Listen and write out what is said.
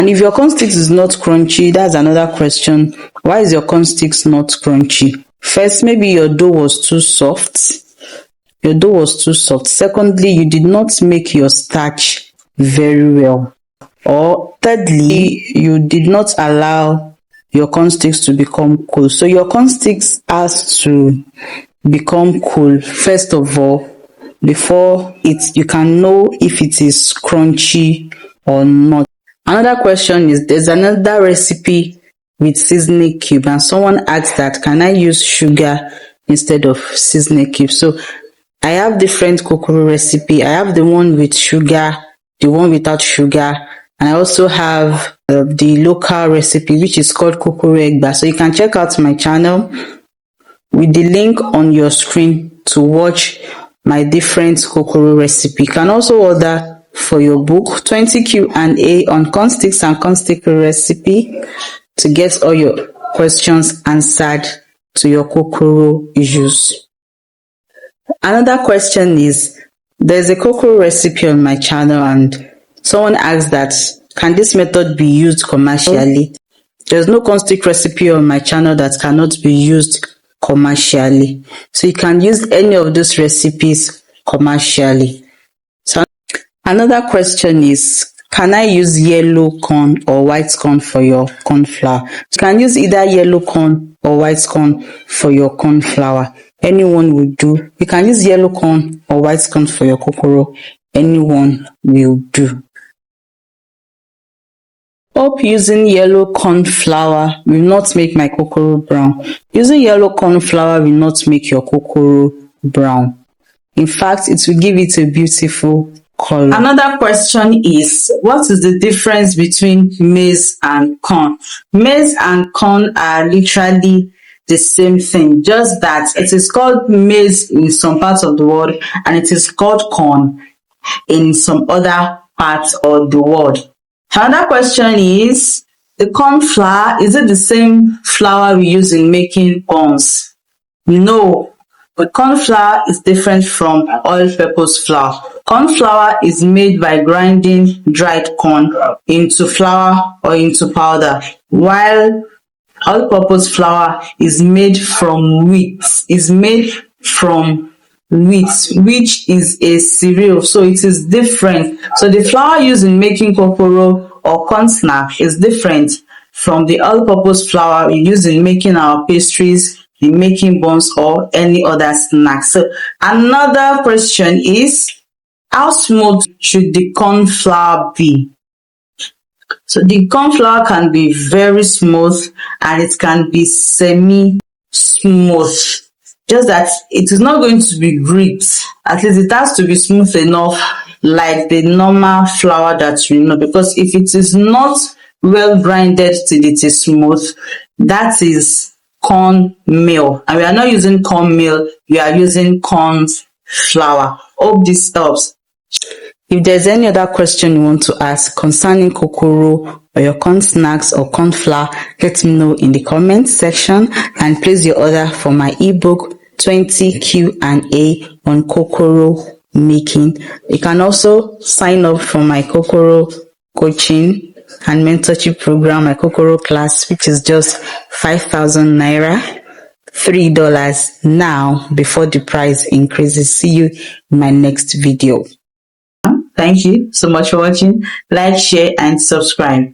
And if your corn sticks is not crunchy, that's another question. Why is your corn sticks not crunchy? First, maybe your dough was too soft. Your dough was too soft. Secondly, you did not make your starch very well. Or thirdly, you did not allow your corn sticks to become cool. So your corn sticks has to become cool first of all before you can know if it is crunchy or not. Another question is, there's another recipe with seasoning cube, and someone asked that, can I use sugar instead of seasoning cube? So I have different kokoro recipe. I have the one with sugar, the one without sugar, and I also have the local recipe which is called kokoro egba. So you can check out my channel with the link on your screen to watch my different kokoro recipe. You can also order for your book 20 Q&A on corn sticks and corn stick recipe to get all your questions answered to your kokoro issues. Another question is, there's a kokoro recipe on my channel and someone asked that, can this method be used commercially? There's no corn stick recipe on my channel that cannot be used commercially. So you can use any of those recipes commercially. So another question is, can I use yellow corn or white corn for your corn flour? You can use either yellow corn or white corn for your corn flour. Anyone will do. You can use yellow corn or white corn for your kokoro. Anyone will do. Hope using yellow corn flour will not make my kokoro brown. Using yellow corn flour will not make your kokoro brown. In fact, it will give it a beautiful color. Another question is, what is the difference between maize and corn? Maize and corn are literally the same thing, just that it is called maize in some parts of the world and it is called corn in some other parts of the world. Another question is, the corn flour, is it the same flour we use in making buns? No, but corn flour is different from all-purpose flour. Corn flour is made by grinding dried corn into flour or into powder, while all-purpose flour is made from wheat. Which is a cereal, so it is different. So the flour used in making kokoro or corn snack is different from the all-purpose flour we use in making our pastries, in making buns or any other snack. So another question is, how smooth should the corn flour be? So the corn flour can be very smooth and it can be semi-smooth. Just that it is not going to be gripped. At least it has to be smooth enough, like the normal flour that you know. Because if it is not well grinded till it is smooth, that is corn meal. And we are not using corn meal, we are using corn flour. Hope this helps. If there's any other question you want to ask concerning kokoro or your corn snacks or corn flour, let me know in the comment section and place your order for my ebook 20 Q&A on kokoro making. You can also sign up for my kokoro coaching and mentorship program, my kokoro class, which is just 5,000 naira, $3 now before the price increases. See you in my next video. Thank you so much for watching. Like, share and subscribe.